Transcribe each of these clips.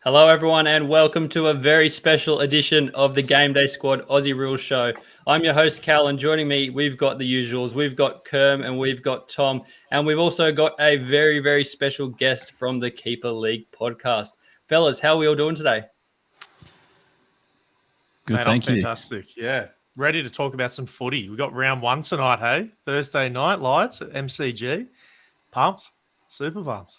Hello, everyone, and welcome to a very special edition of the Game Day Squad Aussie Rules Show. I'm your host, Cal, and joining me, we've got the usuals. We've got Kerm and we've got Tom, and we've also got a very, very special guest from the Keeper League podcast. Fellas, how are we all doing today? Good, Mate, thank I'm you. fantastic. Yeah. Ready to talk about some footy. We got round one tonight, hey? Thursday night lights at MCG. Pumped. Super pumped.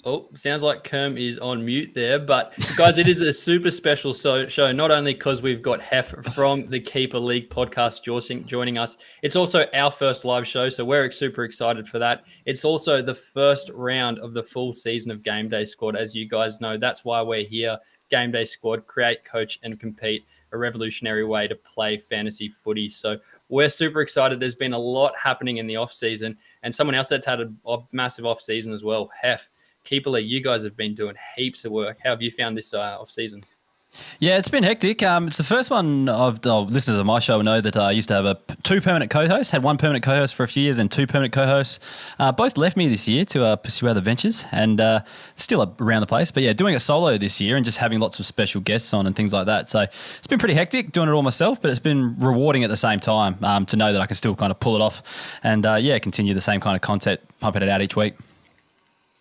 Oh, sounds like Kerm is on mute there. But, guys, it is a super special show, not only because we've got Heff from the Keeper League podcast joining us. It's also our first live show, so we're super excited for that. It's also the first round of the full season of Game Day Squad. As you guys know, that's why we're here. Game Day Squad, create, coach, and compete, a revolutionary way to play fantasy footy. So we're super excited. There's been a lot happening in the off-season, and someone else that's had a massive off-season as well, Heff. Keeper League, you guys have been doing heaps of work. How have you found this off-season? Yeah, it's been hectic. It's the first one of the listeners of my show know that I used to have two permanent co-hosts, had one permanent co-host for a few years and two permanent co-hosts. Both left me this year to pursue other ventures and still around the place. But yeah, doing it solo this year and just having lots of special guests on and things like that. So it's been pretty hectic doing it all myself, but it's been rewarding at the same time to know that I can still kind of pull it off and continue the same kind of content, pumping it out each week.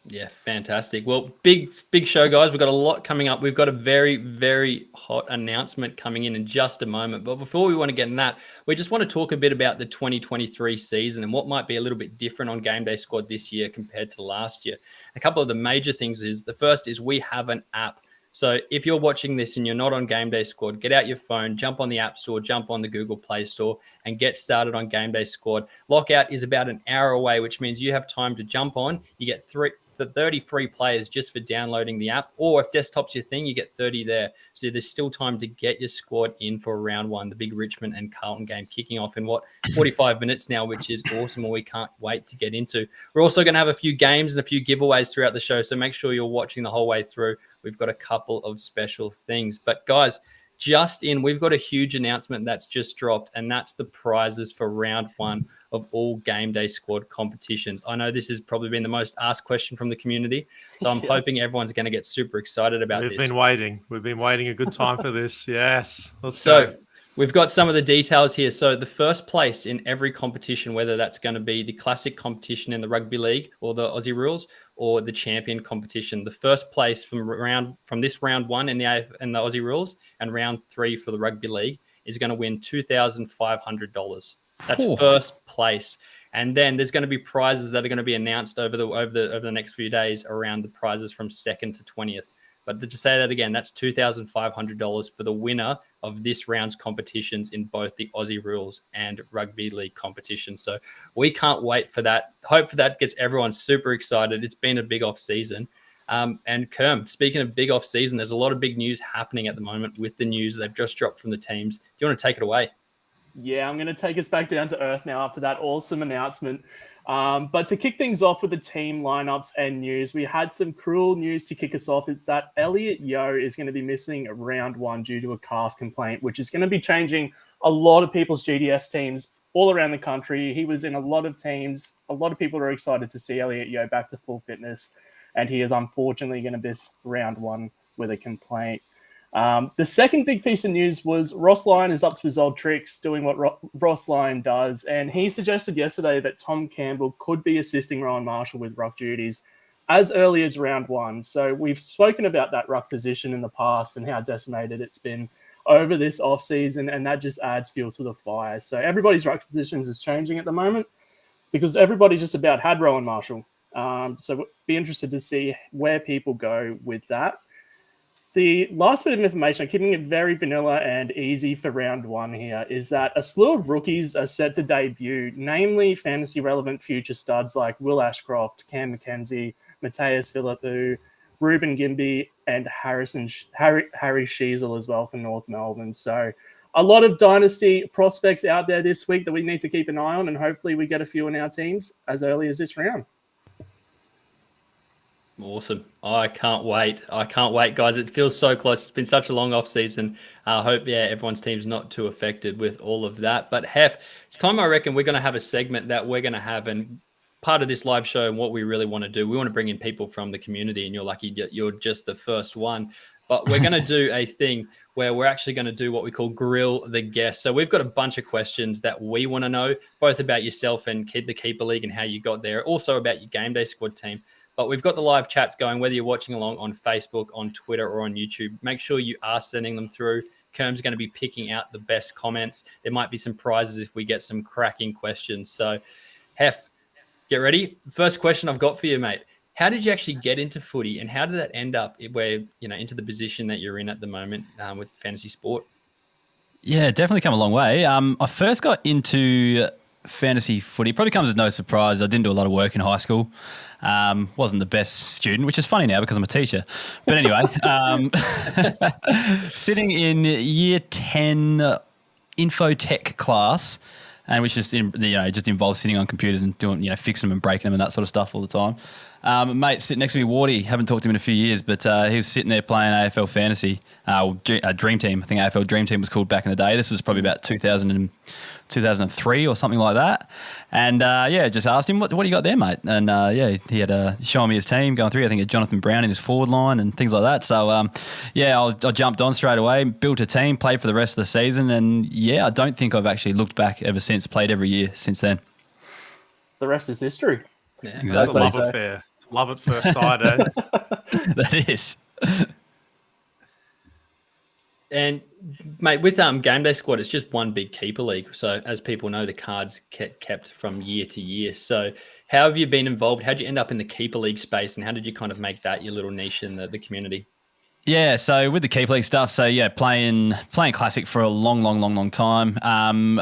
Yeah, fantastic. Well, big show, guys. We've got a lot coming up. We've got a very, very hot announcement coming in just a moment. But before we want to get in that, we just want to talk a bit about the 2023 season and what might be a little bit different on Game Day Squad this year compared to last year. A couple of the major things is, the first is we have an app. So if you're watching this and you're not on Game Day Squad, get out your phone, jump on the App Store, jump on the Google Play Store, and get started on Game Day Squad. Lockout is about an hour away, which means you have time to jump on. You get 30 free players just for downloading the app, or if desktop's your thing, you get 30 there. So there's still time to get your squad in for round one, the big Richmond and Carlton game kicking off in 45 minutes now, which is awesome, and we can't wait to get into. We're also going to have a few games and a few giveaways throughout the show, so make sure you're watching the whole way through. We've got a couple of special things. But guys, we've got a huge announcement that's just dropped, and that's the prizes for round one of all Game Day Squad competitions. I know this has probably been the most asked question from the community, so I'm hoping everyone's going to get super excited about this. We've been waiting a good time for this. Yes. Let's go. We've got some of the details here. So the first place in every competition, whether that's going to be the classic competition in the rugby league or the Aussie rules or the champion competition, the first place from this round one in the Aussie rules and round three for the rugby league is going to win $2,500. That's first place. And then there's going to be prizes that are going to be announced over the next few days around the prizes from 2nd to 20th. But to say that again, that's $2,500 for the winner of this round's competitions in both the Aussie rules and rugby league competition. So we can't wait for that. Hope for that gets everyone super excited. It's been a big off season. And Kerm, speaking of big off season, there's a lot of big news happening at the moment with the news they've just dropped from the teams. Do you want to take it away? Yeah, I'm going to take us back down to earth now after that awesome announcement. But to kick things off with the team lineups and news, we had some cruel news to kick us off. It's that Elliot Yeo is going to be missing round one due to a calf complaint, which is going to be changing a lot of people's GDS teams all around the country. He was in a lot of teams. A lot of people are excited to see Elliot Yeo back to full fitness, and he is unfortunately going to miss round one with a complaint. The second big piece of news was Ross Lyon is up to his old tricks, doing what Ross Lyon does. And he suggested yesterday that Tom Campbell could be assisting Rowan Marshall with ruck duties as early as round one. So we've spoken about that ruck position in the past and how decimated it's been over this offseason, and that just adds fuel to the fire. So everybody's ruck positions is changing at the moment because everybody just about had Rowan Marshall. So we'll be interested to see where people go with that. The last bit of information, keeping it very vanilla and easy for round one here, is that a slew of rookies are set to debut, namely fantasy-relevant future studs like Will Ashcroft, Cam McKenzie, Mateus Philippou, Ruben Gimby, and Harry Sheasel as well for North Melbourne. So a lot of dynasty prospects out there this week that we need to keep an eye on, and hopefully we get a few in our teams as early as this round. Awesome. I can't wait, guys. It feels so close. It's been such a long off season. I hope, everyone's team's not too affected with all of that. But Heff, it's time, I reckon, we're going to have a segment that we're going to have, and part of this live show and what we really want to do, we want to bring in people from the community, and you're lucky you're just the first one. But we're going to do a thing where we're actually going to do what we call grill the guest. So we've got a bunch of questions that we want to know, both about yourself and the Keeper League and how you got there, also about your game day squad team. But we've got the live chats going, whether you're watching along on Facebook, on Twitter, or on YouTube. Make sure you are sending them through. Kerm's going to be picking out the best comments. There might be some prizes if we get some cracking questions. So, Heff, get ready. First question I've got for you, mate. How did you actually get into footy, and how did that end up where, into the position that you're in at the moment with fantasy sport? Yeah, definitely come a long way. I first got into fantasy footy. Probably comes as no surprise. I didn't do a lot of work in high school. Wasn't the best student, which is funny now because I'm a teacher. But anyway, sitting in year 10 infotech class, and which just just involves sitting on computers and doing fixing them and breaking them and that sort of stuff all the time. Mate, sitting next to me, Wardy, haven't talked to him in a few years, but he was sitting there playing AFL Fantasy, Dream Team. I think AFL Dream Team was called back in the day. This was probably about 2003 or something like that. And just asked him, what do you got there, mate? And he had shown me his team going through. I think he had Jonathan Brown in his forward line and things like that. So, I jumped on straight away, built a team, played for the rest of the season. And, I don't think I've actually looked back ever since, played every year since then. The rest is history. Yeah, exactly. That's a love affair. Love at first sight, eh? That is. And mate, with Game Day Squad, it's just one big keeper league. So as people know, the cards get kept from year to year. So how have you been involved? How did you end up in the keeper league space, and how did you kind of make that your little niche in the community? Yeah, so with the keeper league stuff, playing classic for a long time.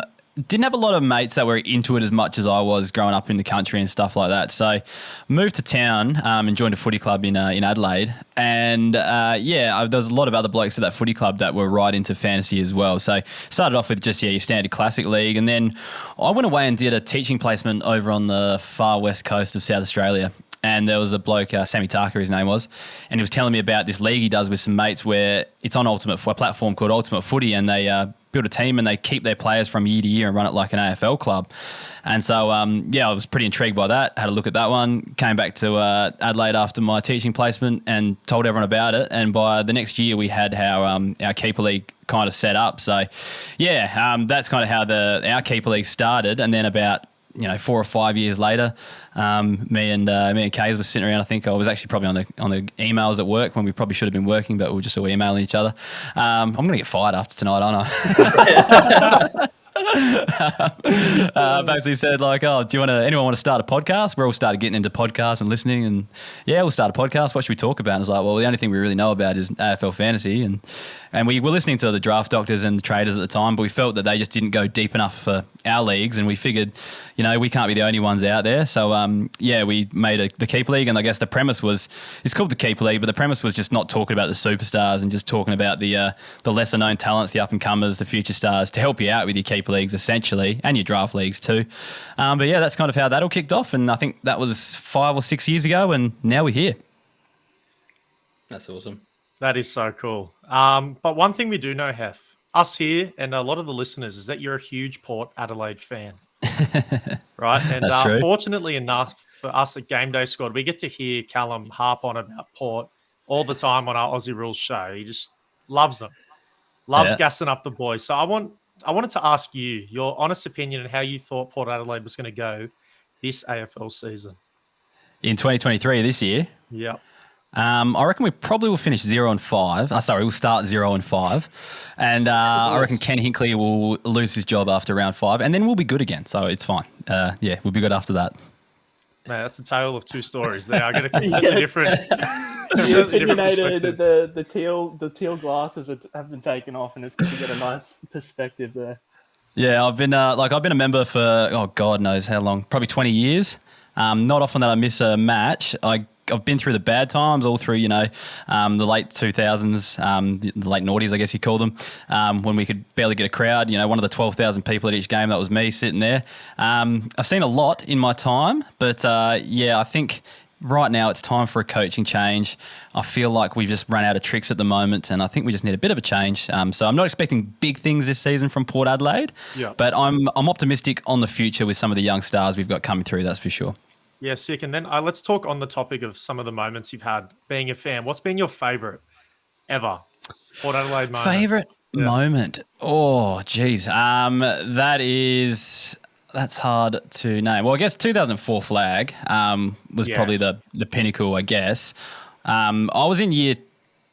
Didn't have a lot of mates that were into it as much as I was growing up in the country and stuff like that. So moved to town and joined a footy club in Adelaide. And there was a lot of other blokes at that footy club that were right into fantasy as well. So started off with just your standard classic league. And then I went away and did a teaching placement over on the far west coast of South Australia. And there was a bloke, Sammy Tarker, his name was, and he was telling me about this league he does with some mates where it's on a platform called Ultimate Footy, and they build a team and they keep their players from year to year and run it like an AFL club. And so, I was pretty intrigued by that, had a look at that one, came back to Adelaide after my teaching placement and told everyone about it. And by the next year, we had our Keeper League kind of set up. So, that's kind of how our Keeper League started. And then about 4 or 5 years later, me and Kays were sitting around. I think I was actually probably on the emails at work when we probably should have been working, but we were just all emailing each other. I'm going to get fired after tonight, aren't I? Basically said anyone want to start a podcast? We're all started getting into podcasts and listening, and we'll start a podcast. What should we talk about? And it's like, well, the only thing we really know about is AFL fantasy, and we were listening to the draft doctors and the traders at the time, but we felt that they just didn't go deep enough for our leagues, and we figured, we can't be the only ones out there. So we made the Keeper League, and I guess the premise was, it's called the Keeper League, but the premise was just not talking about the superstars and just talking about the lesser known talents, the up and comers, the future stars, to help you out with your Keeper Leagues essentially, and your draft leagues too. That's kind of how that all kicked off, and I think that was 5 or 6 years ago, and now we're here. That's awesome. That is so cool. But one thing we do know, Heff, us here and a lot of the listeners, is that you're a huge Port Adelaide fan. Right? And That's true. Fortunately enough for us at Game Day Squad, we get to hear Callum harp on about Port all the time on our Aussie Rules show. He just loves them. Loves gassing up the boys. So I wanted to ask you your honest opinion on how you thought Port Adelaide was going to go this AFL season. In 2023, this year? Yep. I reckon we probably will finish 0-5. We'll start 0-5. And I reckon Ken Hinkley will lose his job after round 5, and then we'll be good again. So it's fine. We'll be good after that. Man, that's a tale of two stories there. I got a completely different. You opinionated the teal glasses have been taken off, and it's good to get a nice perspective there. Yeah, I've been a member for God knows how long, probably 20 years. Not often that I miss a match. I've been through the bad times, all through, the late 2000s, the late noughties, I guess you call them, when we could barely get a crowd. One of the 12,000 people at each game, that was me sitting there. I've seen a lot in my time, but I think right now it's time for a coaching change. I feel like we've just run out of tricks at the moment, and I think we just need a bit of a change. So I'm not expecting big things this season from Port Adelaide, but I'm optimistic on the future with some of the young stars we've got coming through, that's for sure. Yeah, sick. And then let's talk on the topic of some of the moments you've had being a fan. What's been your favourite ever Port Adelaide moment? Favorite Yeah. moment? Oh, geez. That's hard to name. Well, I guess 2004 flag was probably the pinnacle, I guess. I was in year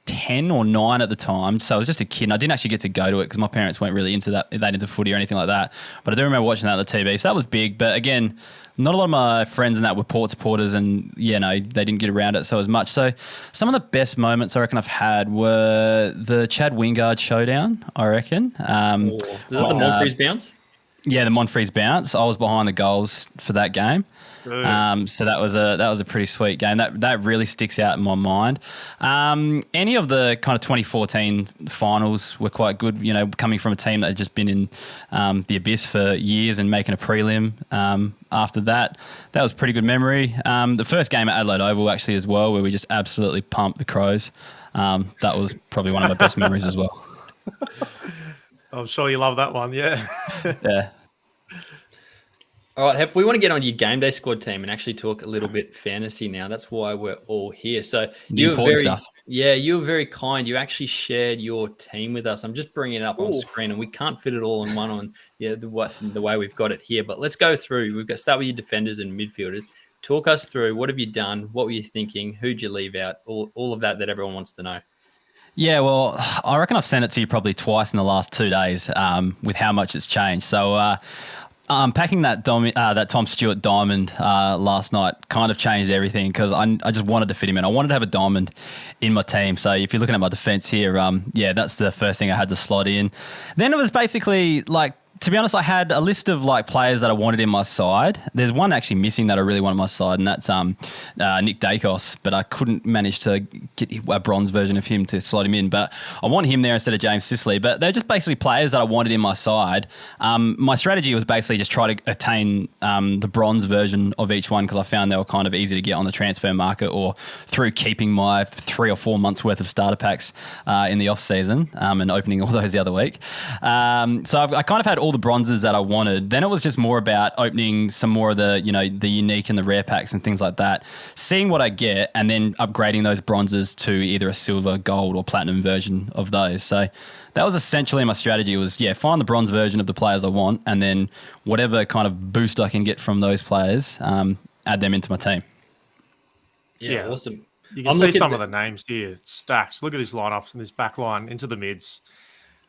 10 or 9 at the time, so I was just a kid and I didn't actually get to go to it because my parents weren't really into into footy or anything like that, but I do remember watching that on the TV, so that was big. But again, not a lot of my friends in that were Port supporters, and they didn't get around it so as much. So some of the best moments I reckon I've had were the Chad Wingard showdown, I reckon. Is that the Monfrees bounce? Yeah, the Monfrees bounce. I was behind the goals for that game. So that was a pretty sweet game. That really sticks out in my mind. Any of the kind of 2014 finals were quite good. Coming from a team that had just been in the abyss for years and making a prelim. After that was a pretty good memory. The first game at Adelaide Oval actually as well, where we just absolutely pumped the Crows. That was probably one of my best memories as well. I'm sure you love that one. Yeah. Yeah. All right, Heff, we want to get on your game day squad team and actually talk a little bit fantasy now. That's why we're all here. So you were very kind. You actually shared your team with us. I'm just bringing it up on screen, and we can't fit it all in one on the way we've got it here. But let's go through. We've got to start with your defenders and midfielders. Talk us through what have you done, what were you thinking, who'd you leave out, all of that everyone wants to know. Yeah, well, I reckon I've sent it to you probably twice in the last 2 days with how much it's changed. So packing that Tom Stewart diamond last night kind of changed everything because I just wanted to fit him in. I wanted to have a diamond in my team. So if you're looking at my defense here, that's the first thing I had to slot in. Then it was basically like, to be honest, I had a list of players that I wanted in my side. There's one actually missing that I really want on my side, and that's Nick Dacos, but I couldn't manage to get a bronze version of him to slot him in. But I want him there instead of James Sicily. But they're just basically players that I wanted in my side. My strategy was basically just try to attain the bronze version of each one because I found they were kind of easy to get on the transfer market or through keeping my 3 or 4 months worth of starter packs in the off season and opening all those the other week. So I kind of had all the bronzes that I wanted. Then it was just more about opening some more of the the unique and the rare packs and things like that, seeing what I get and then upgrading those bronzes to either a silver, gold or platinum version of those. So that was essentially my strategy was find the bronze version of the players I want and then whatever kind of boost I can get from those players, add them into my team. Yeah, awesome. You can see some of the names here. It's stacked. Look at these lineups and this back line into the mids.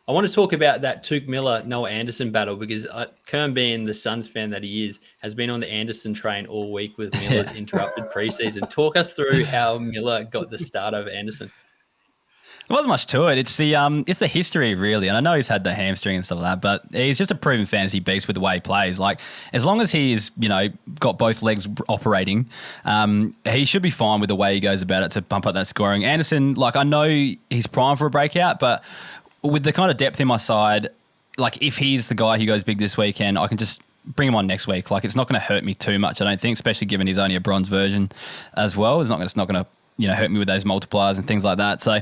I want to talk about that Tuke Miller, Noah Anderson battle because Kern, being the Suns fan that he is, has been on the Anderson train all week with Miller's interrupted preseason. Talk us through how Miller got the start over Anderson. There wasn't much to it. It's the history, really. And I know he's had the hamstring and stuff like that, but he's just a proven fantasy beast with the way he plays. Like, as long as he's, got both legs operating, he should be fine with the way he goes about it to bump up that scoring. Anderson, I know he's primed for a breakout, but with the kind of depth in my side, if he's the guy who goes big this weekend, I can just bring him on next week. It's not going to hurt me too much, I don't think, especially given he's only a bronze version as well. It's not going to hurt me with those multipliers and things like that. So,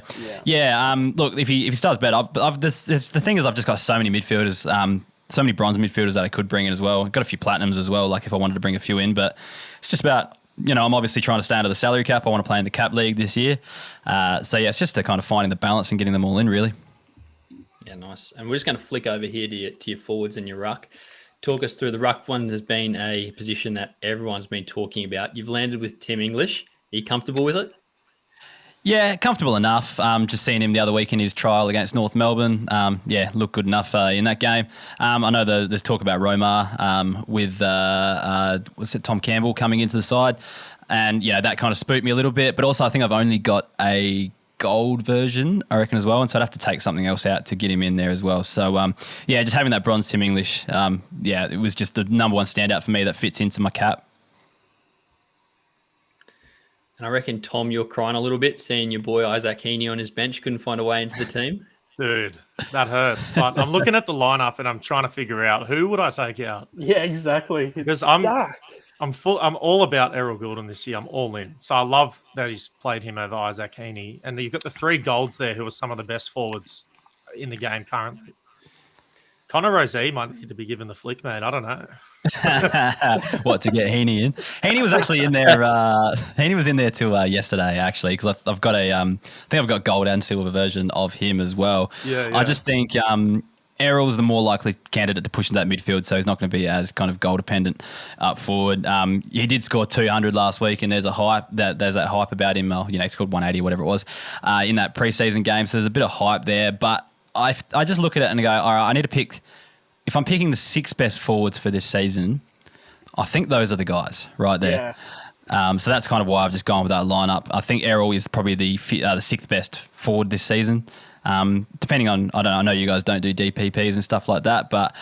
look, if he starts better, the thing is I've just got so many midfielders, so many bronze midfielders that I could bring in as well. I've got a few platinums as well, if I wanted to bring a few in, but it's just about, I'm obviously trying to stay under the salary cap. I want to play in the cap league this year. It's just a kind of finding the balance and getting them all in, really. Yeah, nice. And we're just going to flick over here to your forwards and your ruck. Talk us through the ruck one. Has been a position that everyone's been talking about. You've landed with Tim English. Are you comfortable with it? Yeah, comfortable enough. Just seeing him the other week in his trial against North Melbourne. Looked good enough in that game. I know there's talk about Romar with Tom Campbell coming into the side. And, that kind of spooked me a little bit. But also I think I've only got a gold version, I reckon, as well. And so I'd have to take something else out to get him in there as well. So, just having that bronze Tim English, it was just the number one standout for me that fits into my cap. And I reckon, Tom, you're crying a little bit seeing your boy Isaac Heaney on his bench couldn't find a way into the team. Dude, that hurts. But I'm looking at the lineup and I'm trying to figure out who would I take out. Yeah, exactly. Because I'm all about Errol Goulden this year. I'm all in. So I love that he's played him over Isaac Heaney. And you've got the 3 golds there who are some of the best forwards in the game currently. Connor Rozee might need to be given the flick, mate. I don't know. What, to get Heaney in? Heaney was actually in there. Heaney was in there till yesterday, actually, because I've got I think I've got gold and silver version of him as well. Yeah. I just think Errol's the more likely candidate to push into that midfield, so he's not going to be as kind of goal dependent up forward. He did score 200 last week, and there's that hype about him. He scored 180, whatever it was, in that preseason game. So there's a bit of hype there, but I just look at it and go, all right, I need to pick. If I'm picking the 6 best forwards for this season, I think those are the guys right there. Yeah. So that's kind of why I've just gone with that lineup. I think Errol is probably the 6th best forward this season. Depending on, I know you guys don't do DPPs and stuff like that, but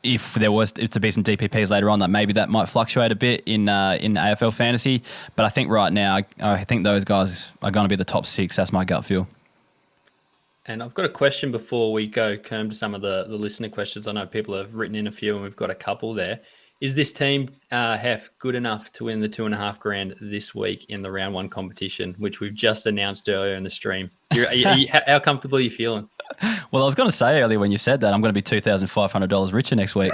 if there was to be some DPPs later on, maybe that might fluctuate a bit in AFL fantasy. But I think right now, I think those guys are going to be the top 6. That's my gut feel. And I've got a question before we go, Kerm, to some of the listener questions. I know people have written in a few, and we've got a couple there. Is this team, Heff, good enough to win the $2,500 this week in the round 1 competition, which we've just announced earlier in the stream? How comfortable are you feeling? Well, I was going to say earlier when you said that I'm going to be $2,500 richer next week.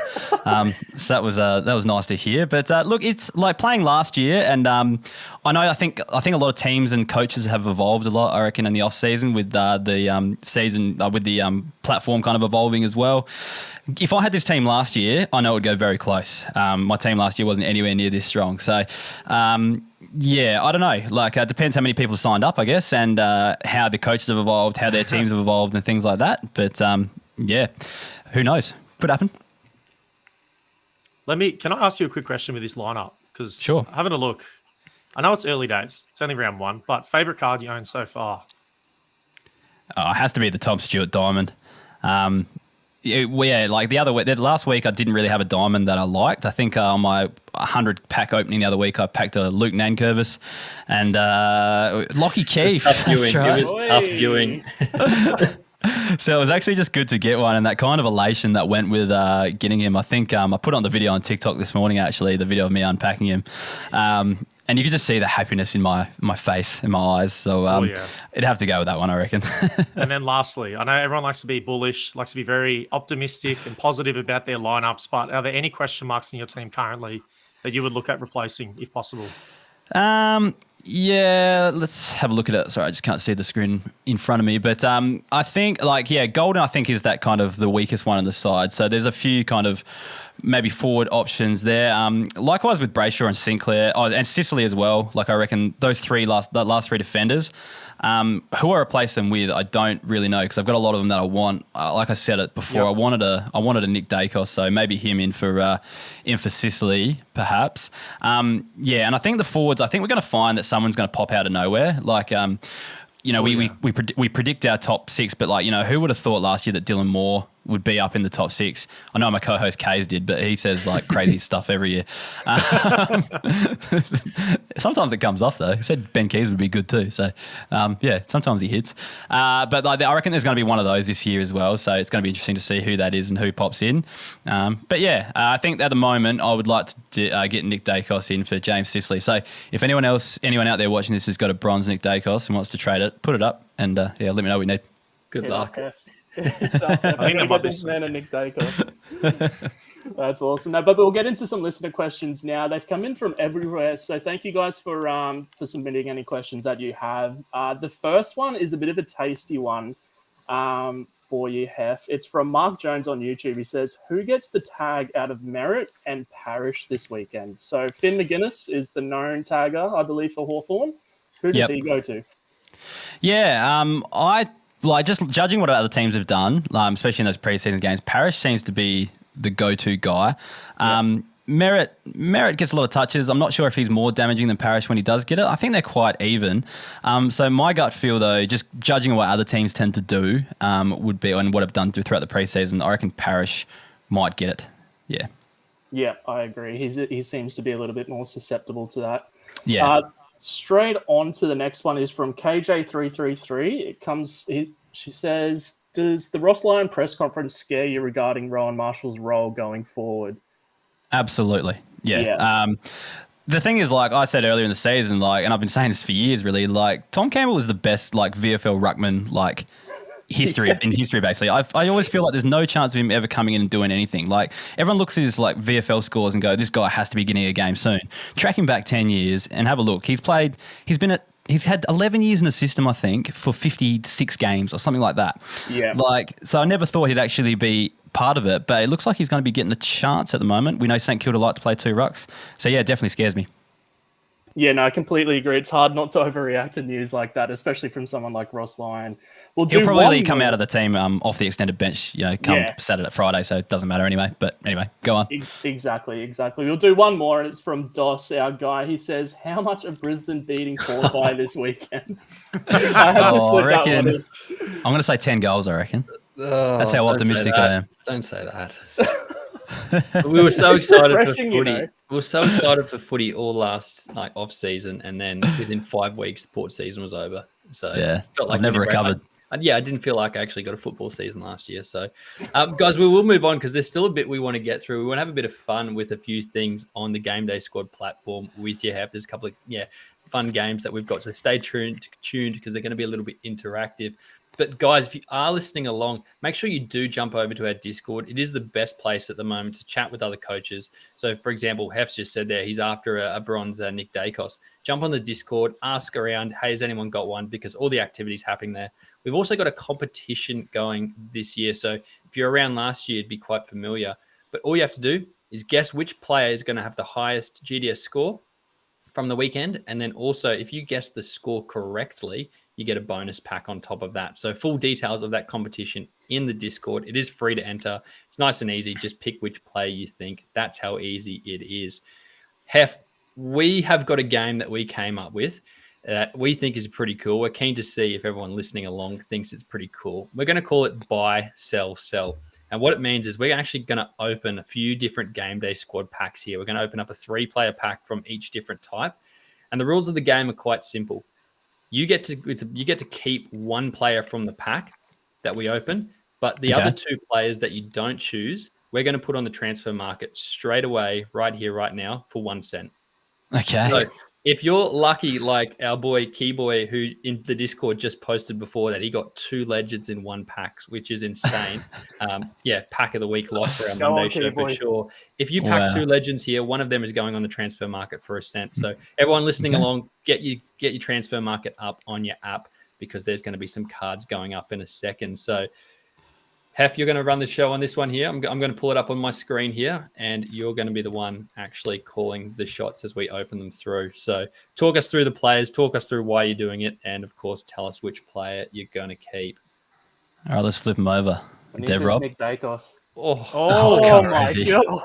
So that was nice to hear. But look, it's like playing last year, and I think a lot of teams and coaches have evolved a lot, I reckon, in the off season with the season with the platform kind of evolving as well. If I had this team last year, I know it would go very close. My team last year wasn't anywhere near this strong. So, yeah, I don't know. Like, it depends how many people signed up, I guess, and how the coaches have evolved, how their teams have evolved and things like that. But, yeah, who knows? Could happen. Can I ask you a quick question with this lineup? Because sure. Having a look, I know it's early days. It's only round 1, but favourite card you own so far? Oh, it has to be the Tom Stewart Diamond. Like the last week I didn't really have a diamond that I liked. I think on my 100 pack opening the other week I packed a Luke Nankervis and Lockie Keefe. It was tough viewing. So it was actually just good to get one, and that kind of elation that went with getting him. I think I put on the video on TikTok this morning, actually, the video of me unpacking him. And you could just see the happiness in my face, in my eyes. So it'd have to go with that one, I reckon. And then lastly, I know everyone likes to be bullish, likes to be very optimistic and positive about their lineups, but are there any question marks in your team currently that you would look at replacing if possible? Yeah, let's have a look at it. Sorry, I just can't see the screen in front of me. But I think, Golden, I think, is that kind of the weakest one on the side. So there's a few kind of maybe forward options there. Likewise with Brayshaw and Sinclair, and Sicily as well. Like, I reckon those the last 3 defenders. Who I replace them with, I don't really know, because I've got a lot of them that I want. Like I said it before, yep. I wanted a Nick Dacos, so maybe him in for Sicily, perhaps. And I think the forwards, I think we're going to find that someone's going to pop out of nowhere. Like, we predict our top 6, but who would have thought last year that Dylan Moore would be up in the top 6? I know my co-host Kays did, but he says crazy stuff every year. Sometimes it comes off though. He said Ben Keys would be good too. So sometimes he hits. But I reckon there's going to be one of those this year as well. So it's going to be interesting to see who that is and who pops in. I think at the moment I would like to get Nick Dacos in for James Sicily. So if anyone out there watching this has got a bronze Nick Dacos and wants to trade it, put it up and let me know what we need. Good luck. I think that might be man and Nick Dacos. That's awesome. No, but we'll get into some listener questions now. They've come in from everywhere, so thank you guys for submitting any questions that you have. The first one is a bit of a tasty one for you, Heff. It's from Mark Jones on YouTube. He says, "Who gets the tag out of Merritt and Parrish this weekend?" So Finn McGuinness is the known tagger, I believe, for Hawthorn. Who does he go to? Just judging what other teams have done, especially in those preseason games, Parrish seems to be the go-to guy. Merritt gets a lot of touches. I'm not sure if he's more damaging than Parrish when he does get it. I think they're quite even. So my gut feel, though, just judging what other teams tend to do would be, and what I've done throughout the preseason, I reckon Parrish might get it. Yeah. Yeah, I agree. He seems to be a little bit more susceptible to that. Yeah. Straight on to the next one is from KJ333. She says, "Does the Ross Lyon press conference scare you regarding Rowan Marshall's role going forward?" Absolutely. Yeah. The thing is, like I said earlier in the season, and I've been saying this for years, really, Tom Campbell is the best, VFL ruckman, history basically. I always feel like there's no chance of him ever coming in and doing anything. Like everyone looks at his like VFL scores and go, this guy has to be getting a game soon. Track him back 10 years and have a look. He's had 11 years in the system, I think, for 56 games or something like that. Yeah. So I never thought he'd actually be part of it, but it looks like he's going to be getting a chance at the moment. We know St Kilda like to play 2 rucks. So yeah, it definitely scares me. Yeah, no, I completely agree. It's hard not to overreact to news like that, especially from someone like Ross Lyon. He'll probably come out of the team off the extended bench, come Saturday, Friday, so it doesn't matter anyway. But anyway, go on. Exactly. We'll do one more, and it's from Dos, our guy. He says, how much of Brisbane beating Port by this weekend? I had to slip that one in. I'm going to say 10 goals, I reckon. That's how optimistic I am. Don't say that. We were so excited for footy. We were so excited for footy all last off season, and then within 5 weeks, the Port season was over. So yeah, felt like I've never recovered. I didn't feel like I actually got a football season last year. So, guys, we will move on because there's still a bit we want to get through. We want to have a bit of fun with a few things on the Game Day Squad platform with you, Heff. There's a couple of fun games that we've got, so stay tuned because they're going to be a little bit interactive. But guys, if you are listening along, make sure you do jump over to our Discord. It is the best place at the moment to chat with other coaches. So, for example, Heff's just said there he's after a bronze Nick Dacos. Jump on the Discord, ask around, hey, has anyone got one? Because all the activity's happening there. We've also got a competition going this year. So if you're around last year, it'd be quite familiar. But all you have to do is guess which player is going to have the highest GDS score from the weekend. And then also, if you guess the score correctly, you get a bonus pack on top of that. So full details of that competition in the Discord. It is free to enter. It's nice and easy. Just pick which player you think. That's how easy it is. Heff, we have got a game that we came up with that we think is pretty cool. We're keen to see if everyone listening along thinks it's pretty cool. We're going to call it buy, sell, sell. And what it means is we're actually going to open a few different Game Day Squad packs here. We're going to open up a 3-player pack from each different type. And the rules of the game are quite simple. You get to keep one player from the pack that we open, but the other 2 players that you don't choose, we're going to put on the transfer market straight away, right here, right now, for 1 cent. Okay. So if you're lucky, like our boy Keyboy, who in the Discord just posted before that he got 2 legends in 1 pack, which is insane. Pack of the week lock for our Monday show for sure. If you pack 2 legends here, one of them is going on the transfer market for 1 cent. So everyone listening along, get your transfer market up on your app because there's going to be some cards going up in a second. So Heff, you're going to run the show on this one here. I'm going to pull it up on my screen here, and you're going to be the one actually calling the shots as we open them through. So talk us through the players, talk us through why you're doing it, and, of course, tell us which player you're going to keep. All right, let's flip them over. Dev Rob. Nick Dacos. Oh my God.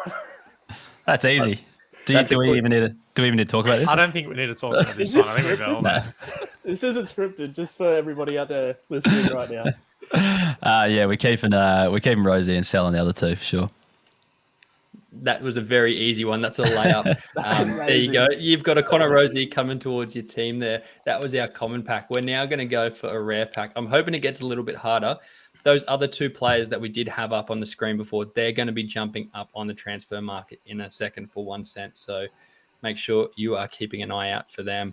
That's easy. Do we even need to talk about this? I don't think we need to talk about this one. I think we got all that. This isn't scripted, just for everybody out there listening right now. We're keeping Rosie and selling the other 2 for sure. That was a very easy one. That's a layup. There you go. You've got a Connor Rosie coming towards your team there. That was our common pack. We're now going to go for a rare pack. I'm hoping it gets a little bit harder. Those other 2 players that we did have up on the screen before, they're going to be jumping up on the transfer market in a second for 1 cent. So make sure you are keeping an eye out for them.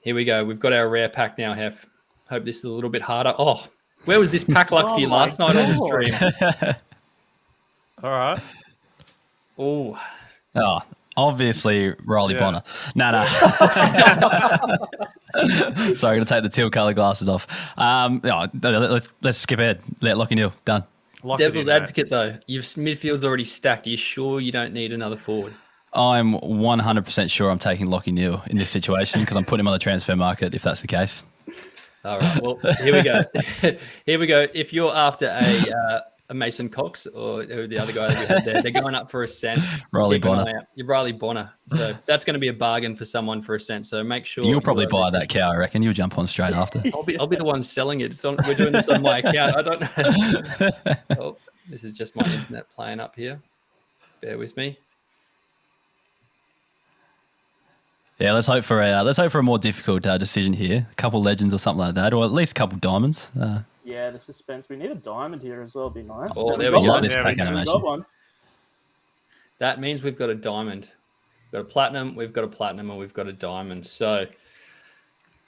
Here we go. We've got our rare pack now, Heff. Hope this is a little bit harder. Oh, where was this pack like for you last night on the stream? All right. Oh, obviously Riley Bonner. No. Sorry, I'm going to take the teal colour glasses off. Let's skip ahead. Let Lockie Neal. Done. Devil's advocate, though. Your midfield's already stacked. Are you sure you don't need another forward? I'm 100% sure I'm taking Lockie Neal in this situation because I'm putting him on the transfer market if that's the case. All right. Well, here we go. Here we go. If you're after a Mason Cox or the other guy that we had there, they're going up for 1 cent. Riley Bonner. You're Riley Bonner. So that's going to be a bargain for someone for 1 cent. So make sure you'll probably buy that cow. I reckon you'll jump on straight after. I'll be the one selling it. We're doing this on my account. I don't know. Oh, this is just my internet playing up here. Bear with me. Yeah, let's hope for a more difficult decision here. A couple legends or something like that, or at least a couple diamonds. Yeah, the suspense. We need a diamond here as well. It'd be nice. Oh, there we go. This pack animation. That means we've got a diamond. We've got a platinum, and we've got a diamond. So,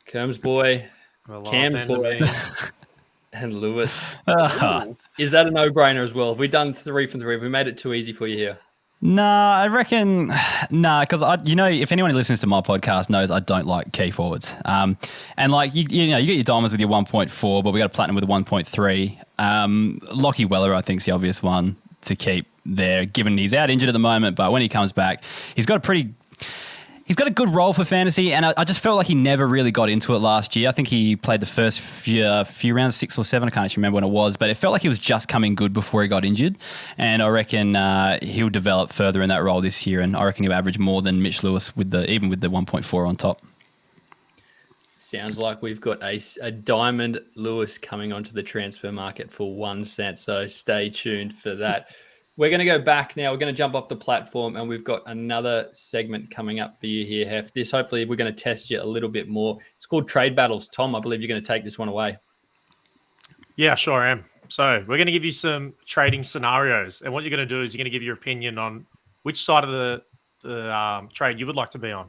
Kerm's boy, Cam's boy. And Lewis. Ah. Is that a no-brainer as well? Have we done 3 from 3? Have we made it too easy for you here? Nah, I reckon because if anyone who listens to my podcast knows I don't like key forwards. And like you get your diamonds with your 1.4, but we got a platinum with a 1.3. Lockie Weller, I think, is the obvious one to keep there, given he's out injured at the moment. But when he comes back, he's got a good role for fantasy, and I just felt like he never really got into it last year. I think he played the first few rounds, 6 or 7. I can't actually remember when it was, but it felt like he was just coming good before he got injured. And I reckon he'll develop further in that role this year, and I reckon he'll average more than Mitch Lewis even with the 1.4 on top. Sounds like we've got a Diamond Lewis coming onto the transfer market for 1 cent, so stay tuned for that. We're going to go back now. We're going to jump off the platform, and we've got another segment coming up for you here, Heff. This, hopefully, we're going to test you a little bit more. It's called Trade Battles. Tom, I believe you're going to take this one away. Yeah, sure am. So we're going to give you some trading scenarios, and what you're going to do is you're going to give your opinion on which side of the trade you would like to be on.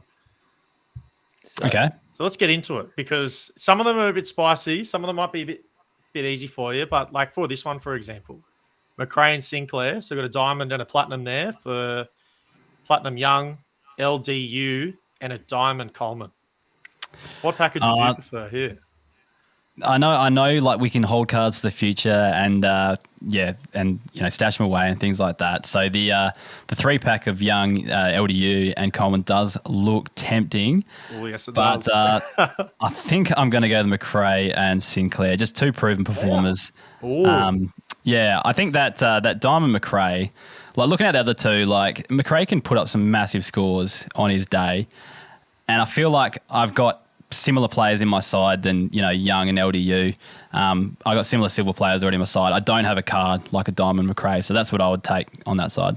Okay. So let's get into it, because some of them are a bit spicy. Some of them might be a bit easy for you. But like for this one, for example, McRae and Sinclair. So we've got a diamond and a platinum there for Platinum Young, LDU, and a diamond Coleman. What package would you prefer here? I know. Like we can hold cards for the future, and stash them away and things like that. So the 3-pack of Young, LDU, and Coleman does look tempting. Oh yes, it but does. I think I'm going to go to McRae and Sinclair, just 2 proven performers. Yeah. I think that Diamond McRae, like looking at the other 2, like McRae can put up some massive scores on his day, and I feel like I've got similar players in my side than Young and LDU. I got similar silver players already in my side. I don't have a card like a Diamond McRae, so that's what I would take on that side.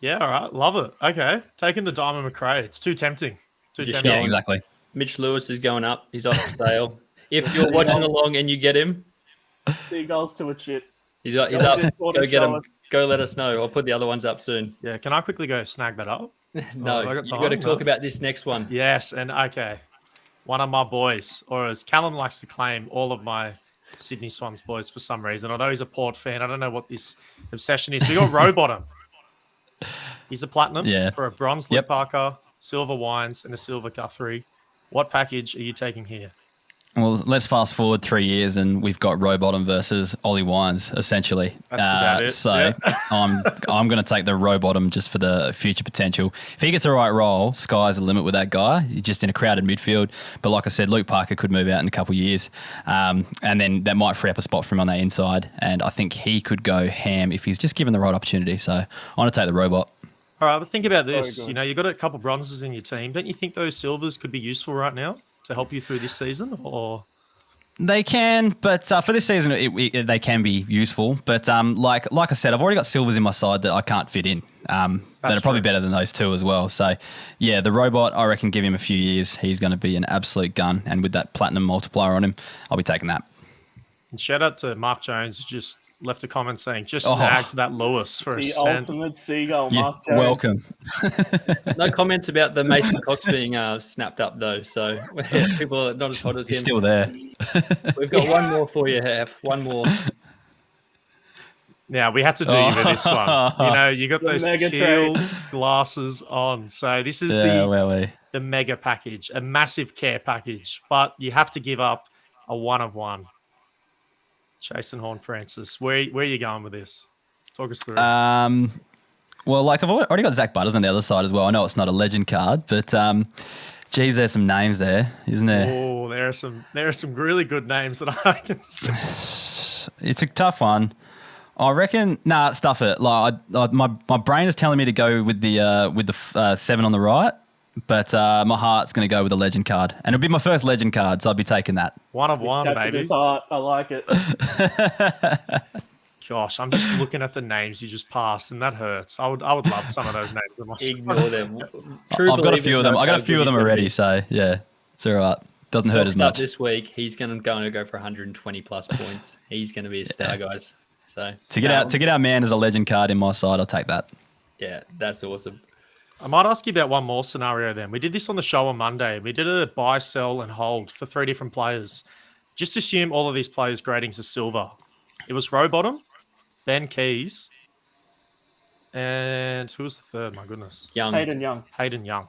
Yeah, all right, love it. Okay, taking the Diamond McRae. It's too tempting. Yeah, exactly. Mitch Lewis is going up. He's off the sale. If you're watching along and you get him, Seagulls to a chip. he's up. Go get him. Go let us know. I'll put the other ones up soon. Yeah, can I quickly go snag that up? No, you've got to talk about this next one. Yes, and okay. One of my boys, or as Callum likes to claim, all of my Sydney Swans boys for some reason. Although he's a Port fan, I don't know what this obsession is. We got Rowbottom. He's a platinum for a bronze Luke Parker, silver Wines, and a silver Guthrie. What package are you taking here? Well, let's fast forward 3 years and we've got Rowbottom versus Ollie Wines, essentially. That's about it. So I'm going to take the Rowbottom just for the future potential. If he gets the right role, sky's the limit with that guy. He's just in a crowded midfield. But like I said, Luke Parker could move out in a couple of years. And then that might free up a spot for him on that inside. And I think he could go ham if he's just given the right opportunity. So I want to take the Robot. All right, but think about this. You've got a couple of bronzes in your team. Don't you think those silvers could be useful right now to help you through this season? Or they can, but for this season, they can be useful. But like I said, I've already got silvers in my side that I can't fit in. That are probably better than those 2 as well. So, yeah, the Robot, I reckon, give him a few years. He's going to be an absolute gun. And with that platinum multiplier on him, I'll be taking that. And shout out to Mark Jones, who just left a comment saying, just snagged that Lewis for a cent. The ultimate seagull, Mark Jones. Welcome. No comments about the Mason Cox being snapped up, though. So people are not as hot as him. He's still there. We've got one more for you, Heff. One more. Now, we had to do you with this one. You got those teal glasses on. So this is the mega package, a massive care package. But you have to give up a 1 of 1. Jason Horn-Francis, where are you going with this? Talk us through. Well, like I've already got Zach Butters on the other side as well. I know it's not a legend card, but geez, there's some names there, isn't there? Oh, there are some really good names that I can see. It's a tough one. I reckon, stuff it. Like my brain is telling me to go with the 7 on the right, but my heart's going to go with the legend card, and it'll be my first legend card, so I'll be taking that. 1 of 1, baby. His heart. I like it. Gosh, I'm just looking at the names you just passed, and that hurts. I would love some of those names. Ignore them. I've got a few of them. I got a few of them already, so yeah, it's all right. Doesn't hurt as much. This week, he's going to go for 120 plus points. He's going to be a star, guys. So to get our man as a legend card in my side, I'll take that. Yeah, that's awesome. I might ask you about one more scenario then. We did this on the show on Monday. We did a buy, sell, and hold for 3 different players. Just assume all of these players' gradings are silver. It was Rowbottom, Ben Keys, and who was the third? My goodness. Hayden Young. Hayden Young.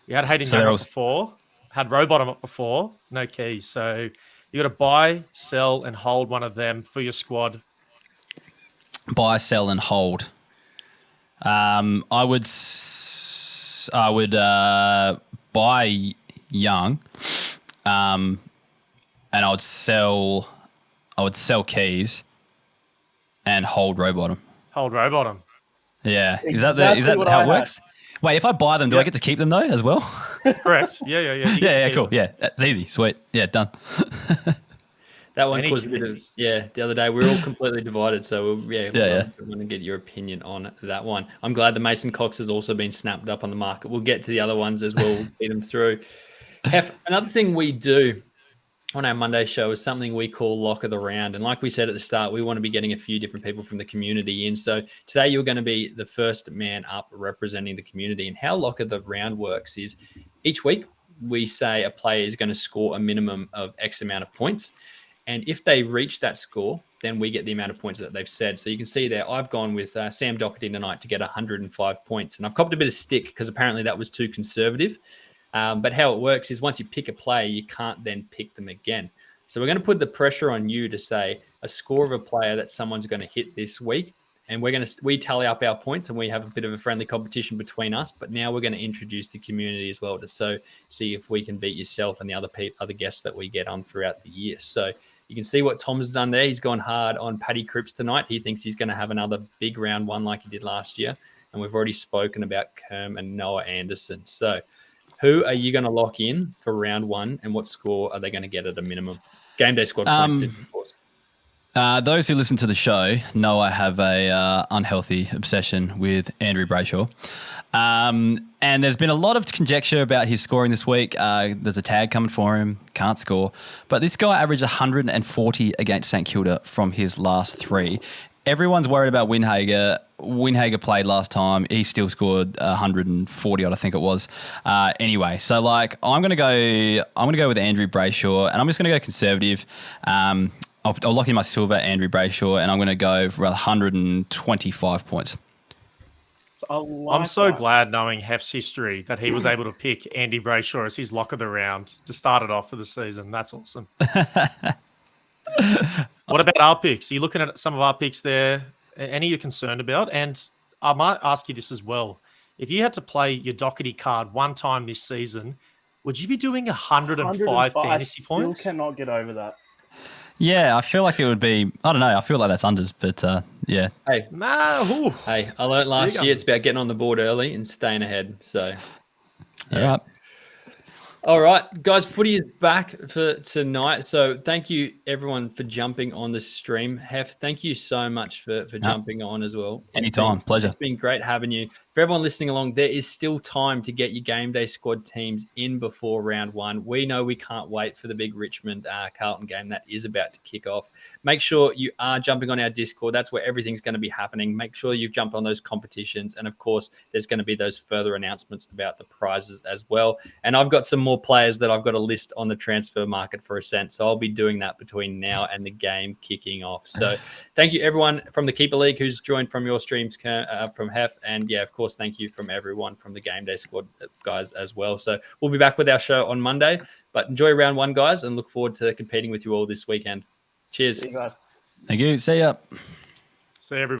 We had Hayden So Young they're up before, had Rowbottom up before, no Keys. So you got to buy, sell, and hold one of them for your squad. Buy, sell, and hold. I would buy Young, and I would sell Keys, and hold Rowbottom. Hold Rowbottom. Yeah, is Exactly that what how I it works? Wait, if I buy them, do I get to keep them though as well? Correct. Yeah. You get to Yeah, keep cool. them. Yeah, that's easy. Sweet. Yeah, done. That one Any- caused a bit of the other day. We were all completely divided, so Yeah. I want to get your opinion on that one. I'm glad the Mason Cox has also been snapped up on the market. We'll get to the other ones as well. We'll beat them through. Heff, another thing we do on our Monday show is something we call Lock of the Round. And like we said at the start, we want to be getting a few different people from the community in. So today you're going to be the first man up representing the community. And how Lock of the Round works is each week we say a player is going to score a minimum of X amount of points. And if they reach that score, then we get the amount of points that they've said. So you can see there, I've gone with Sam Doherty tonight to get 105 points. And I've copped a bit of stick because apparently that was too conservative. But how it works is once you pick a player, you can't then pick them again. So we're going to put the pressure on you to say a score of a player that someone's going to hit this week. And we tally up our points and we have a bit of a friendly competition between us. But now we're going to introduce the community as well to see if we can beat yourself and the other guests that we get on throughout the year. So you can see what Tom's done there. He's gone hard on Paddy Cripps tonight. He thinks he's going to have another big round one like he did last year. And we've already spoken about Kerm and Noah Anderson. So who are you going to lock in for round one and what score are they going to get at a minimum? Game day squad points, of course. Those who listen to the show know I have a unhealthy obsession with Andrew Brayshaw. And there's been a lot of conjecture about his scoring this week. There's a tag coming for him, can't score. But this guy averaged 140 against St Kilda from his last three. Everyone's worried about Winhager. Winhager played last time. He still scored 140 odd, I think it was. Anyway, so I'm gonna go with Andrew Brayshaw, and I'm just gonna go conservative. I'll lock in my silver Andrew Brayshaw, and I'm gonna go for 125 points. I'm so glad knowing Heff's history that he was able to pick Andy Brayshaw as his lock of the round to start it off for the season. That's awesome. What about our picks? Are you looking at some of our picks there? Any you're concerned about? And I might ask you this as well. If you had to play your Doherty card one time this season, would you be doing 105 fantasy points? I still cannot get over that. Yeah, I feel like it would be. I don't know. I feel like that's unders, but yeah. Hey, I learned last year it's about getting on the board early and staying ahead. So, yeah. All right, guys, footy is back for tonight. So thank you, everyone, for jumping on the stream. Heff, thank you so much for jumping on as well. Anytime. Pleasure. It's been great having you. For everyone listening along, there is still time to get your game day squad teams in before round one. We know we can't wait for the big Richmond Carlton game that is about to kick off. Make sure you are jumping on our Discord. That's where everything's going to be happening. Make sure you jump on those competitions. And, of course, there's going to be those further announcements about the prizes as well. And I've got some more players that I've got a list on the transfer market for Ascent. So I'll be doing that between now and the game kicking off. So thank you, everyone from the Keeper League who's joined from your streams, from Heff. And, yeah, of course, thank you from everyone from the Game Day squad guys as well. So we'll be back with our show on Monday. But enjoy round one, guys, and look forward to competing with you all this weekend. Cheers. See you guys. Thank you. See ya. See everybody.